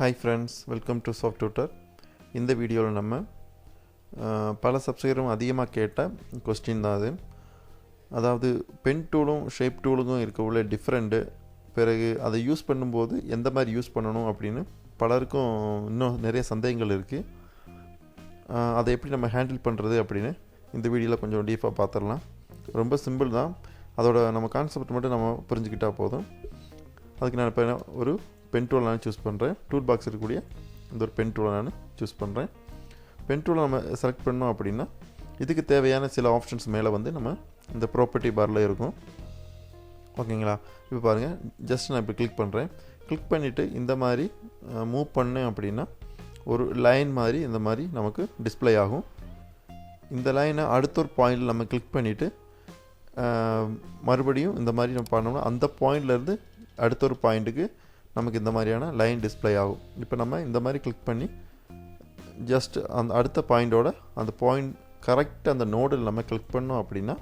Hi friends, welcome to Soft Tutor. இந்த வீடியோவில் நம்ம பல சப்ஸ்கிரைபரும் அதிகமாக கேட்ட கொஸ்டின் தான் அது. அதாவது பென் டூலும் ஷேப் டூலுக்கும் இருக்க உள்ள டிஃப்ரெண்ட்டு, பிறகு அதை யூஸ் பண்ணும்போது எந்த மாதிரி யூஸ் பண்ணணும் அப்படின்னு பலருக்கும் இன்னும் நிறைய சந்தேகங்கள் இருக்குது. அதை எப்படி நம்ம ஹேண்டில் பண்ணுறது அப்படின்னு இந்த வீடியோவில் கொஞ்சம் டீப்பாக பார்த்துடலாம். ரொம்ப சிம்பிள் தான், அதோட நம்ம கான்செப்ட் மட்டும் நம்ம புரிஞ்சுக்கிட்டால் போதும். அதுக்கு நான் இப்போ ஒரு பென் டூலை நான் சூஸ் பண்ணுறேன். டூல் பாக்ஸ் இருக்கக்கூடிய இந்த ஒரு பென் டூலை நான் சூஸ் பண்ணுறேன். பென் டூலை நம்ம செலக்ட் பண்ணோம் அப்படின்னா இதுக்கு தேவையான சில ஆப்ஷன்ஸ் மேலே வந்து நம்ம இந்த ப்ராப்பர்ட்டி பாரில் இருக்கும். ஓகேங்களா? இப்போ பாருங்கள், ஜஸ்ட் நான் இப்போ கிளிக் பண்ணுறேன். கிளிக் பண்ணிவிட்டு இந்த மாதிரி மூவ் பண்ணேன் அப்படின்னா ஒரு லைன் மாதிரி இந்த மாதிரி நமக்கு டிஸ்பிளே ஆகும். இந்த லைனை அடுத்த ஒரு பாயிண்டில் நம்ம கிளிக் பண்ணிவிட்டு மறுபடியும் இந்த மாதிரி நம்ம பண்ணோம்னா அந்த பாயிண்ட்லேருந்து அடுத்த ஒரு பாயிண்ட்டுக்கு நமக்கு இந்த மாதிரியான லைன் டிஸ்பிளே ஆகும். இப்போ நம்ம இந்த மாதிரி கிளிக் பண்ணி ஜஸ்ட் அந்த அடுத்த பாயிண்டோட அந்த பாயிண்ட் கரெக்டாக அந்த நோடில் நம்ம கிளிக் பண்ணோம் அப்படின்னா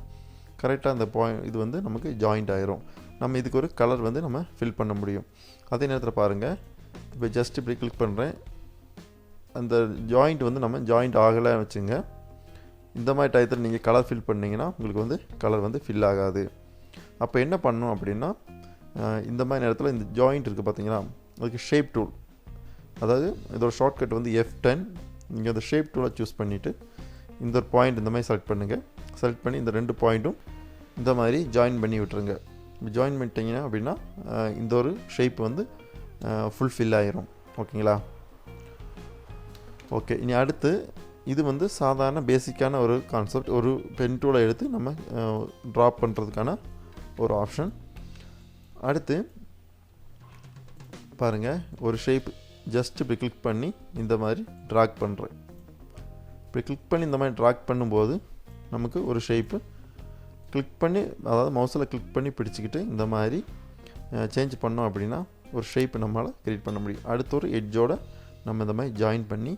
கரெக்டாக அந்த பாயிண்ட் இது வந்து நமக்கு ஜாயிண்ட் ஆயிரும். நம்ம இதுக்கு ஒரு கலர் வந்து நம்ம ஃபில் பண்ண முடியும். அதே நேரத்தில் பாருங்கள், இப்போ ஜஸ்ட் இப்படி கிளிக் பண்ணுறேன். அந்த ஜாயிண்ட் வந்து நம்ம ஜாயிண்ட் ஆகலை வச்சுங்க. இந்த மாதிரி டயத்தில் நீங்கள் கலர் ஃபில் பண்ணிங்கன்னா உங்களுக்கு வந்து கலர் வந்து ஃபில் ஆகாது. அப்போ என்ன பண்ணணும் அப்படின்னா, இந்த மாதிரி நேரத்தில் இந்த ஜாயிண்ட் இருக்குது பார்த்தீங்களா, அதுக்கு ஷேப் டூல், அதாவது இதோட ஷார்ட்கட் வந்து F10. நீங்கள் அந்த ஷேப் டூலை சூஸ் பண்ணிவிட்டு இந்த ஒரு பாயிண்ட் இந்த மாதிரி செலக்ட் பண்ணுங்கள். செலக்ட் பண்ணி இந்த ரெண்டு பாயிண்ட்டும் இந்த மாதிரி ஜாயின் பண்ணி விட்டுருங்க. ஜாயின் பண்ணிட்டீங்கன்னா அப்படின்னா இந்த ஒரு ஷேப் வந்து ஃபுல்ஃபில் ஆகிரும். ஓகேங்களா? ஓகே, இனி அடுத்து இது வந்து சாதாரண பேசிக்கான ஒரு கான்செப்ட். ஒரு பென் டூலை எடுத்து நம்ம ட்ராப் பண்ணுறதுக்கான ஒரு ஆப்ஷன். அடுத்து பாருங்கள், ஒரு ஷேப் ஜஸ்ட் இப்படி கிளிக் பண்ணி இந்த மாதிரி ட்ராக் பண்ணுறேன். இப்படி கிளிக் பண்ணி இந்த மாதிரி ட்ராக் பண்ணும்போது நமக்கு ஒரு ஷேப்பு கிளிக் பண்ணி, அதாவது மவுஸில் கிளிக் பண்ணி பிடிச்சிக்கிட்டு இந்த மாதிரி சேஞ்ச் பண்ணோம் அப்படின்னா ஒரு ஷேப்பு நம்மளால் க்ரியேட் பண்ண முடியும். அடுத்த ஒரு எட்ஜோடு நம்ம இந்த மாதிரி ஜாயின் பண்ணி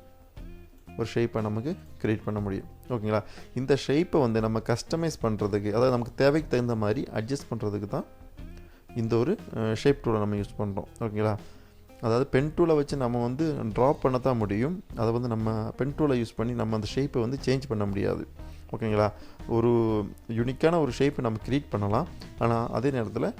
ஒரு ஷேப்பை நமக்கு க்ரியேட் பண்ண முடியும். ஓகேங்களா? இந்த ஷேப்பை வந்து நம்ம கஸ்டமைஸ் பண்ணுறதுக்கு, அதாவது நமக்கு தேவைக்கு தகுந்த மாதிரி அட்ஜஸ்ட் பண்ணுறதுக்கு தான் இந்த ஒரு ஷேப் டூலை நம்ம யூஸ் பண்ணுறோம். ஓகேங்களா? அதாவது பென் டூலை வச்சு நம்ம வந்து ட்ராப் பண்ண தான் முடியும். அதை வந்து நம்ம பென் டூலை யூஸ் பண்ணி நம்ம அந்த ஷேப்பை வந்து சேஞ்ச் பண்ண முடியாது. ஓகேங்களா? ஒரு யூனிக்கான ஒரு ஷேப்பை நம்ம க்ரியேட் பண்ணலாம். ஆனால் அதே நேரத்தில்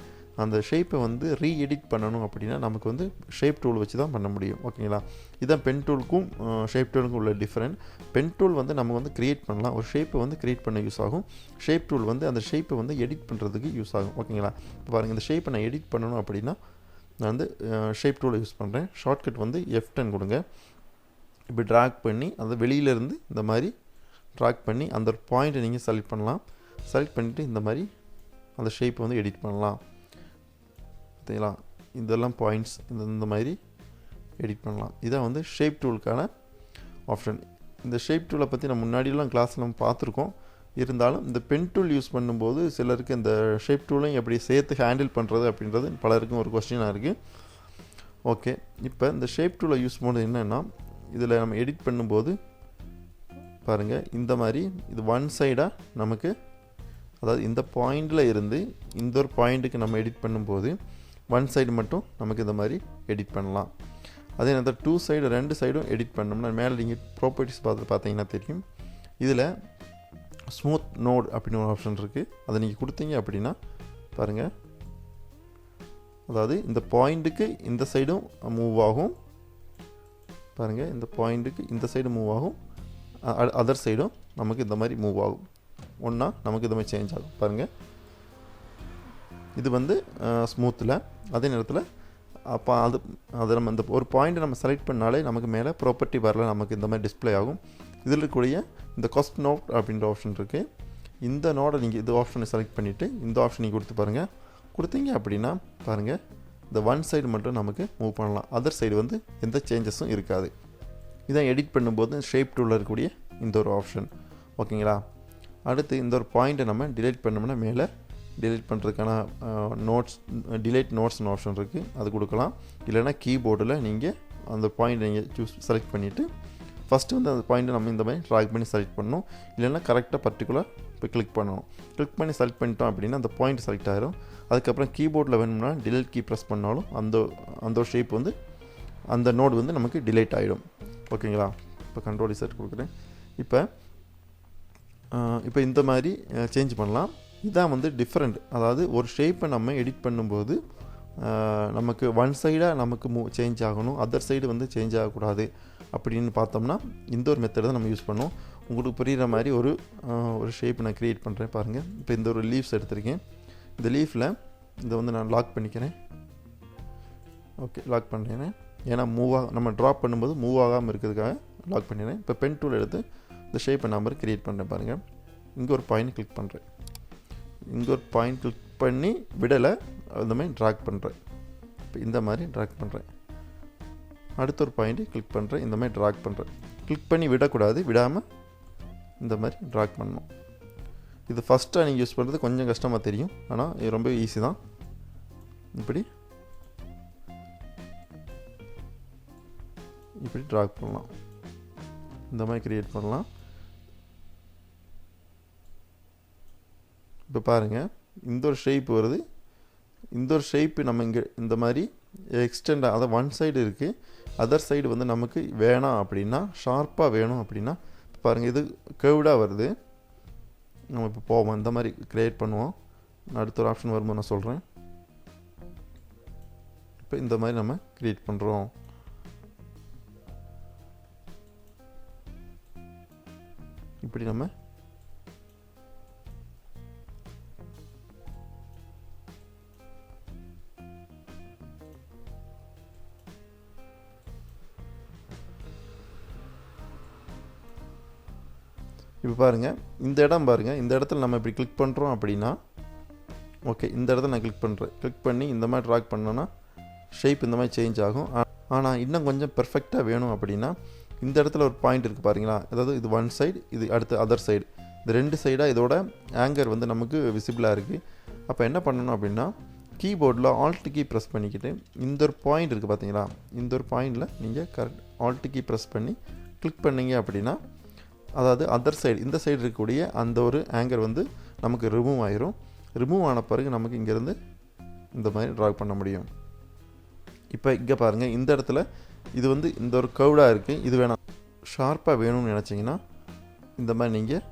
அந்த ஷேப்பை வந்து ரீஎடிட் பண்ணணும் அப்படின்னா நமக்கு வந்து ஷேப் டூல் வச்சு தான் பண்ண முடியும். ஓகேங்களா? இதுதான் பென் டூலுக்கும் ஷேப் டூலுக்கும் உள்ள டிஃப்ரெண்ட். பென் டூல் வந்து நம்ம வந்து க்ரியேட் பண்ணலாம், ஒரு ஷேப்பை வந்து க்ரியேட் பண்ண யூஸ் ஆகும். ஷேப் டூல் வந்து அந்த ஷேப்பை வந்து எடிட் பண்ணுறதுக்கு யூஸ் ஆகும். ஓகேங்களா? இப்போ பாருங்கள், இந்த ஷேப்பை நான் எடிட் பண்ணணும் அப்படின்னா நான் வந்து ஷேப் டூலை யூஸ் பண்ணுறேன். ஷார்ட்கட் வந்து F10 கொடுங்க. இப்படி ட்ராக் பண்ணி அதை வெளியிலேருந்து இந்த மாதிரி ட்ராக் பண்ணி அந்த ஒரு பாயிண்ட்டை நீங்கள் செலக்ட் பண்ணலாம். செலக்ட் பண்ணிவிட்டு இந்த மாதிரி அந்த ஷேப்பை வந்து எடிட் பண்ணலாம். பார்த்தீங்களா? இதெல்லாம் பாயிண்ட்ஸ் இந்த மாதிரி எடிட் பண்ணலாம். இதான் வந்து ஷேப் டூலுக்கான ஆப்ஷன். இந்த ஷேப் டூலை பற்றி நம்ம முன்னாடியெல்லாம் கிளாஸில் நம்ம பார்த்துருக்கோம். இருந்தாலும் இந்த பென் டூல் யூஸ் பண்ணும்போது சிலருக்கு இந்த ஷேப் டூலையும் எப்படி சேர்த்து ஹேண்டில் பண்ணுறது அப்படின்றது பலருக்கும் ஒரு கொஸ்டினாக இருக்குது. ஓகே, இப்போ இந்த ஷேப் டூலை யூஸ் பண்ணுறது என்னென்னா, இதில் நம்ம எடிட் பண்ணும்போது பாருங்கள், இந்த மாதிரி இது ஒன் சைடாக நமக்கு, அதாவது இந்த பாயிண்டில் இருந்து இந்த ஒரு பாயிண்ட்டுக்கு நம்ம எடிட் பண்ணும்போது ஒன் சைடு மட்டும் நமக்கு இந்த மாதிரி எடிட் பண்ணலாம். அதே நேரத்தில் டூ சைடு, ரெண்டு சைடும் எடிட் பண்ணோம்னா மேலே நீங்கள் ப்ராப்பர்ட்டிஸ் பார்த்தீங்கன்னா தெரியும். இதில் ஸ்மூத் நோட் அப்படின்னு ஒரு ஆப்ஷன் இருக்குது. அதை நீங்கள் கொடுத்தீங்க அப்படின்னா பாருங்கள், அதாவது இந்த பாயிண்ட்டுக்கு இந்த சைடும் மூவ் ஆகும். பாருங்கள், இந்த பாயிண்ட்டுக்கு இந்த சைடு மூவ் ஆகும், அதர் சைடும் நமக்கு இந்த மாதிரி மூவ் ஆகும். ஒன்றா நமக்கு இந்த மாதிரி சேஞ்ச் ஆகும். பாருங்கள், இது வந்து ஸ்மூத்தில். அதே நேரத்தில் அப்போ அது நம்ம இந்த ஒரு பாயிண்ட்டை நம்ம செலக்ட் பண்ணாலே நமக்கு மேலே ப்ராப்பர்ட்டி வரல நமக்கு இந்த மாதிரி டிஸ்பிளே ஆகும். இதில் இருக்கக்கூடிய இந்த காஸ்ட் நோட் அப்படின்ற ஆப்ஷன் இருக்குது. இந்த நோடை நீங்கள் இது ஆப்ஷனை செலக்ட் பண்ணிவிட்டு இந்த ஆப்ஷன் நீங்கள் கொடுத்து பாருங்கள். கொடுத்தீங்க அப்படின்னா பாருங்கள், இந்த ஒன் சைடு மட்டும் நமக்கு மூவ் பண்ணலாம், அதர் சைடு வந்து எந்த சேஞ்சஸும் இருக்காது. இதான் எடிட் பண்ணும்போது ஷேப் டூலில் இருக்கக்கூடிய இந்த ஒரு ஆப்ஷன். ஓகேங்களா? அடுத்து இந்த ஒரு பாயிண்ட்டை நம்ம டிலீட் பண்ணோம்னா மேலே டிலீட் பண்ணுறதுக்கான டிலீட் நோட்ஸ்னு ஆப்ஷன் இருக்குது, அது கொடுக்கலாம். இல்லைனா கீபோர்டில் நீங்கள் அந்த பாயிண்ட் நீங்கள் செலக்ட் பண்ணிவிட்டு ஃபஸ்ட்டு வந்து அந்த பாயிண்ட்டை நம்ம இந்த மாதிரி ட்ராக் பண்ணி செலக்ட் பண்ணணும். இல்லைனா கரெக்டாக பர்டிகுலர் இப்போ கிளிக் பண்ணணும். கிளிக் பண்ணி செலக்ட் பண்ணிட்டோம் அப்படின்னா அந்த பாயிண்ட் செலக்ட் ஆகிரும். அதுக்கப்புறம் கீபோர்டில் வேணும்னா டிலீட் கீ ப்ரெஸ் பண்ணாலும் அந்த ஒரு ஷேப் வந்து அந்த நோடு வந்து நமக்கு டிலேட் ஆகிடும். ஓகேங்களா? இப்போ கண்ட்ரோல் செட் கொடுக்குறேன். இப்போ இந்த மாதிரி சேஞ்ச் பண்ணலாம். இதான் வந்து டிஃப்ரெண்ட். அதாவது ஒரு ஷேப்பை நம்ம எடிட் பண்ணும்போது நமக்கு ஒன் சைடாக நமக்கு சேஞ்ச் ஆகணும், அதர் சைடு வந்து சேஞ்ச் ஆகக்கூடாது அப்படின்னு பார்த்தோம்னா இந்த ஒரு மெத்தட் தான் நம்ம யூஸ் பண்ணோம். உங்களுக்கு புரிகிற மாதிரி ஒரு ஷேப் நான் க்ரியேட் பண்ணுறேன் பாருங்கள். இப்போ இந்த ஒரு லீவ்ஸ் எடுத்திருக்கேன். இந்த லீஃபில் இதை வந்து நான் லாக் பண்ணிக்கிறேன். ஓகே, லாக் பண்ணுறேன். ஏன்னா நம்ம ட்ராப் பண்ணும்போது மூவ் ஆகாமல் இருக்கிறதுக்காக லாக் பண்ணிடுறேன். இப்போ பென் டூல் எடுத்து இந்த ஷேப்பை நம்பர் க்ரியேட் பண்ணுறேன் பாருங்கள். இங்கே ஒரு பாயிண்ட் கிளிக் பண்ணுறேன். இங்கே ஒரு பாயிண்ட் கிளிக் பண்ணி விடலை, இந்த மாதிரி ட்ராக் பண்ணுறேன். இப்போ இந்த மாதிரி ட்ராக் பண்ணுறேன். அடுத்த ஒரு பாயிண்ட்டு கிளிக் பண்ணுறேன். இந்த மாதிரி ட்ராக் பண்ணுறேன். கிளிக் பண்ணி விடக்கூடாது, விடாமல் இந்த மாதிரி ட்ராக் பண்ணணும். இது ஃபஸ்ட்டாக நீங்கள் யூஸ் பண்ணுறது கொஞ்சம் கஷ்டமாக தெரியும், ஆனால் இது ரொம்ப ஈஸி தான். இப்படி ட்ராக் பண்ணலாம். இந்த மாதிரி க்ரியேட் பண்ணலாம். இப்போ பாருங்கள், இந்த ஒரு ஷேப் வருது. இந்த ஒரு ஷேப்பு நம்ம இங்கே இந்த மாதிரி எக்ஸ்டெண்டாக, அதாவது ஒன் சைடு இருக்குது, அதர் சைடு வந்து நமக்கு வேணாம் அப்படின்னா, ஷார்ப்பாக வேணும் அப்படின்னா பாருங்கள், இது கர்வ்டாக வருது. நம்ம இப்போ போவோம், இந்த மாதிரி க்ரியேட் பண்ணுவோம். அடுத்த ஒரு ஆப்ஷன் வரும்போது நான் சொல்கிறேன். இப்போ இந்த மாதிரி நம்ம க்ரியேட் பண்ணுறோம். இப்படி நம்ம இப்போ பாருங்கள், இந்த இடம் பாருங்கள். இந்த இடத்துல நம்ம இப்படி கிளிக் பண்ணுறோம் அப்படின்னா, ஓகே, இந்த இடத்துல நான் கிளிக் பண்ணுறேன். கிளிக் பண்ணி இந்த மாதிரி ட்ராக் பண்ணோன்னா ஷேப் இந்த மாதிரி சேஞ்ச் ஆகும். ஆனால் இன்னும் கொஞ்சம் பெர்ஃபெக்டாக வேணும் அப்படின்னா இந்த இடத்துல ஒரு பாயிண்ட் இருக்குது பாருங்களா, அதாவது இது ஒன் சைடு, இது அடுத்து அதர் சைடு, இந்த ரெண்டு சைடாக இதோட ஆங்கர் வந்து நமக்கு விசிபிளாக இருக்குது. அப்போ என்ன பண்ணணும் அப்படின்னா, கீபோர்டில் ஆல்ட் கீ ப்ரெஸ் பண்ணிக்கிட்டு இந்த ஒரு பாயிண்ட் இருக்குது பார்த்தீங்களா, இந்த ஒரு பாயிண்டில் நீங்கள் கரெக்ட் ஆல்ட் கீ ப்ரெஸ் பண்ணி கிளிக் பண்ணிங்க அப்படின்னா, அதாவது அதர் சைடு, இந்த சைடு இருக்கக்கூடிய அந்த ஒரு ஆங்கர் வந்து நமக்கு ரிமூவ் ஆயிரும். ரிமூவ் ஆன பிறகு நமக்கு இங்கேருந்து இந்த மாதிரி ட்ராக் பண்ண முடியும். இப்போ இங்கே பாருங்கள், இந்த இடத்துல இது வந்து இந்த ஒரு கர்வ்டாக இருக்குது. இது வேணாம், ஷார்ப்பாக வேணும்னு நினச்சிங்கன்னா இந்த மாதிரி நீங்கள்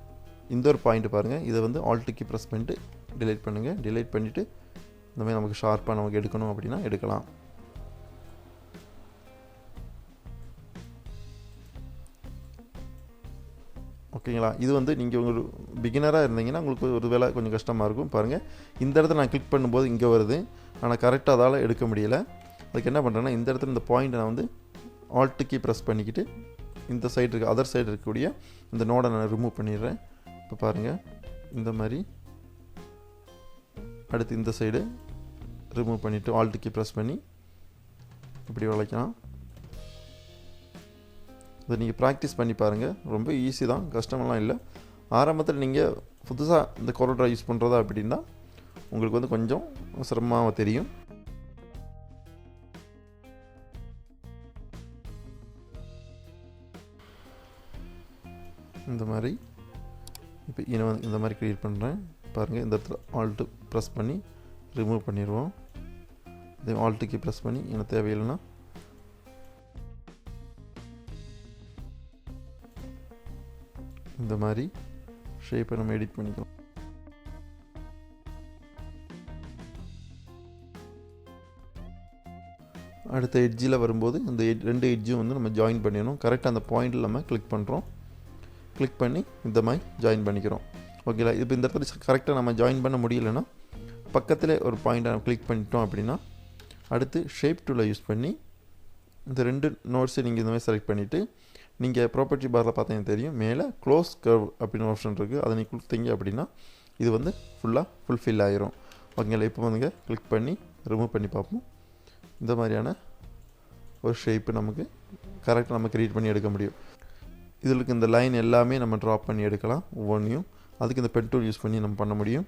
இந்த ஒரு பாயிண்ட் பாருங்கள், இதை வந்து ஆல்ட் கீ ப்ரெஸ் பண்ணிட்டு டிலீட் பண்ணுங்கள். டிலீட் பண்ணிவிட்டு இந்த மாதிரி நமக்கு ஷார்ப்பாக நமக்கு எடுக்கணும் அப்படின்னா எடுக்கலாம். ஓகேங்களா? இது வந்து நீங்கள் ஒரு பிகினராக இருந்தீங்கன்னா உங்களுக்கு ஒரு வேளை கொஞ்சம் கஷ்டமாக இருக்கும். பாருங்கள், இந்த இடத்துல நான் கிளிக் பண்ணும்போது இங்கே வருது, ஆனால் கரெக்டாக அதால் எடுக்க முடியலை. அதுக்கு என்ன பண்ணுறேன்னா, இந்த இடத்துல இந்த பாயிண்ட்டை நான் வந்து ஆல்ட் கீ ப்ரெஸ் பண்ணிக்கிட்டு இந்த சைடு இருக்க அதர் சைடு இருக்கக்கூடிய இந்த நோடை நான் ரிமூவ் பண்ணிடுறேன். இப்போ பாருங்கள், இந்த மாதிரி அடுத்து இந்த சைடு ரிமூவ் பண்ணிவிட்டு ஆல்ட் கீ ப்ரெஸ் பண்ணி இப்படி வளைக்கலாம். இதை நீங்கள் ப்ராக்டிஸ் பண்ணி பாருங்கள், ரொம்ப ஈஸி தான், கஷ்டமெல்லாம் இல்லை. ஆரம்பத்தில் நீங்கள் புதுசாக இந்த Corel யூஸ் பண்ணுறதா அப்படின்னா உங்களுக்கு வந்து கொஞ்சம் சிரமமாக தெரியும். இந்த மாதிரி இப்போ இந்த மாதிரி க்ரியேட் பண்ணுறேன் பாருங்கள். இந்த இடத்துல ஆல்ட்டு ப்ரெஸ் பண்ணி ரிமூவ் பண்ணிடுவோம். இதே ஆல்ட் கீ ப்ரெஸ் பண்ணி எனக்கு தேவையில்லைன்னா இந்த மாதிரி ஷேப்பை நம்ம எடிட் பண்ணிக்கலாம். அடுத்த எட்ஜில் வரும்போது இந்த ரெண்டு எட்ஜும் வந்து நம்ம ஜாயின் பண்ணிடணும். கரெக்டாக அந்த பாயிண்டில் நம்ம கிளிக் பண்ணுறோம். கிளிக் பண்ணி இந்த மாதிரி ஜாயின் பண்ணிக்கிறோம். ஓகேங்களா? இப்போ இந்த இடத்துல கரெக்டாக நம்ம ஜாயின் பண்ண முடியலைன்னா பக்கத்தில் ஒரு பாயிண்ட்டை நம்ம கிளிக் பண்ணிட்டோம் அப்படின்னா அடுத்து ஷேப் டூலை யூஸ் பண்ணி இந்த ரெண்டு நோட்ஸை நீங்கள் இந்த மாதிரி செலக்ட் பண்ணிவிட்டு நீங்கள் ப்ராப்பர்ட்டி பாரில் பார்த்தீங்கன்னா தெரியும், மேலே க்ளோஸ் கர்வ் அப்படின்னு ஆப்ஷன் இருக்குது. அதை நீங்கள் கொடுத்தீங்க அப்படின்னா இது வந்து ஃபுல்லாக ஃபுல்ஃபில் ஆகிரும். ஓகேங்களா? இப்போ வந்துங்க கிளிக் பண்ணி ரிமூவ் பண்ணி பார்ப்போம். இந்த மாதிரியான ஒரு ஷேப்பு நமக்கு கரெக்டாக நம்ம க்ரியேட் பண்ணி எடுக்க முடியும். இதில் இந்த லைன் எல்லாமே நம்ம ட்ராப் பண்ணி எடுக்கலாம் ஒவ்வொன்றையும். அதுக்கு இந்த பென் டூல் யூஸ் பண்ணி நம்ம பண்ண முடியும்.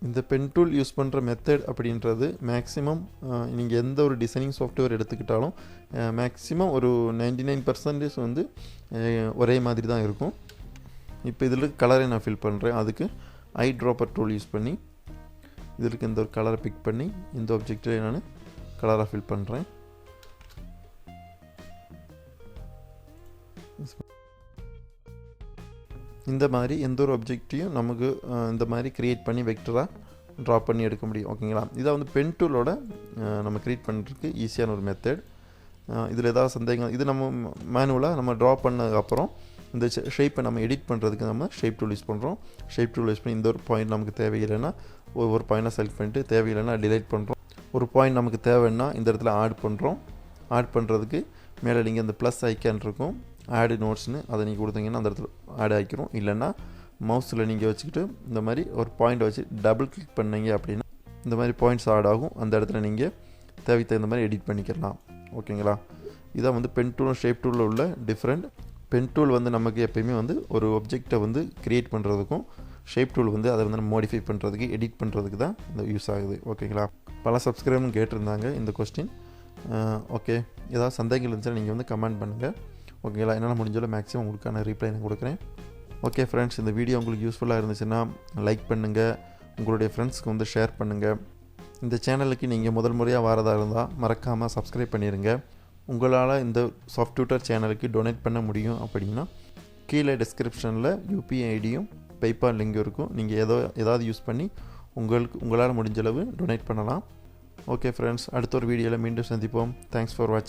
இந்த பென் டூல் யூஸ் பண்ணுற மெத்தட் அப்படின்றது மேக்ஸிமம் நீங்கள் எந்த ஒரு டிசைனிங் சாஃப்ட்வேர் எடுத்துக்கிட்டாலும் மேக்ஸிமம் ஒரு 99% வந்து ஒரே மாதிரி தான் இருக்கும். இப்போ இதில் கலரை நான் ஃபில் பண்ணுறேன். அதுக்கு ஐ ட்ராப்பர் டூல் யூஸ் பண்ணி இதற்கு இந்த ஒரு கலரை பிக் பண்ணி இந்த ஆப்ஜெக்டில் நான் கலராக ஃபில் பண்ணுறேன். இந்த மாதிரி எந்த ஒரு ஆப்ஜெக்டையும் நமக்கு இந்த மாதிரி க்ரியேட் பண்ணி வெக்டராக ட்ரா பண்ணி எடுக்க முடியும். ஓகேங்களா? இதை வந்து பென் டூலோட நம்ம க்ரியேட் பண்ணுறதுக்கு ஈஸியான ஒரு மெத்தட். இதில் ஏதாவது சந்தேகம், இது நம்ம மேனுவலாக நம்ம ட்ரா பண்ணதுக்கப்புறம் இந்த ஷேப்பை நம்ம எடிட் பண்ணுறதுக்கு நம்ம ஷேப் டூல் யூஸ் பண்ணுறோம். ஷேப் டூல் யூஸ் பண்ணி இந்த ஒரு பாயிண்ட் நமக்கு தேவையில்லைன்னா ஒவ்வொரு பாயிண்டாக செலக்ட் பண்ணிட்டு, தேவையில்லைன்னா டிலைட் பண்ணுறோம். ஒரு பாயிண்ட் நமக்கு தேவைன்னா இந்த இடத்துல ஆட் பண்ணுறோம். ஆட் பண்ணுறதுக்கு மேலே நீங்கள் இந்த ப்ளஸ் ஐக்கான் இருக்கும், ஆடு நோட்ஸ்னு, அதை நீங்கள் கொடுத்தீங்கன்னா அந்த இடத்துல ஆட் ஆகிக்கிறோம். இல்லைன்னா மவுஸில் நீங்கள் வச்சுக்கிட்டு இந்த மாதிரி ஒரு பாயிண்ட்டை வச்சு டபுள் கிளிக் பண்ணீங்க அப்படின்னா இந்த மாதிரி பாயிண்ட்ஸ் ஆட் ஆகும். அந்த இடத்துல நீங்கள் தேவைக்கு தகுந்த மாதிரி எடிட் பண்ணிக்கலாம். ஓகேங்களா? இதான் வந்து பென் டூலும் ஷேப் டூலில் உள்ள டிஃப்ரெண்ட். பென் டூல் வந்து நமக்கு எப்பயுமே வந்து ஒரு ஆப்ஜெக்டை வந்து க்ரியேட் பண்ணுறதுக்கும், ஷேப் டூல் வந்து அதை வந்து நம்ம மாடிஃபை பண்ணுறதுக்கு, எடிட் பண்ணுறதுக்கு தான் இந்த யூஸ் ஆகுது. ஓகேங்களா? பல சப்ஸ்கிரைபரும் கேட்டிருந்தாங்க இந்த கொஸ்டின். ஓகே, ஏதாவது சந்தேகங்கள் இருந்துச்சுன்னா நீங்கள் வந்து கமெண்ட் பண்ணுங்கள். ஓகேங்களா? என்னால் முடிஞ்சாலும் மேக்ஸிமம் உங்களுக்கான ரீப்ளை நான் கொடுக்குறேன். ஓகே ஃப்ரெண்ட்ஸ், இந்த வீடியோ உங்களுக்கு யூஸ்ஃபுல்லாக இருந்துச்சுன்னா லைக் பண்ணுங்கள், உங்களுடைய ஃப்ரெண்ட்ஸ்க்கு வந்து ஷேர் பண்ணுங்கள். இந்த சேனலுக்கு நீங்கள் முதல் முறையாக வரதாக இருந்தால் மறக்காமல் சப்ஸ்கிரைப் பண்ணிடுங்க. உங்களால் இந்த சாஃப்ட் டியூட்டர் சேனலுக்கு டொனேட் பண்ண முடியும் அப்படின்னா கீழே டிஸ்கிரிப்ஷனில் யூபிஐ ஐடியும் பேபால் லிங்கும் இருக்கும். நீங்கள் ஏதாவது யூஸ் பண்ணி உங்களால் முடிஞ்சளவு டொனேட் பண்ணலாம். ஓகே ஃப்ரெண்ட்ஸ், அடுத்த ஒரு வீடியோவில் மீண்டும் சந்திப்போம். தேங்க்ஸ் ஃபார் வாட்சிங்.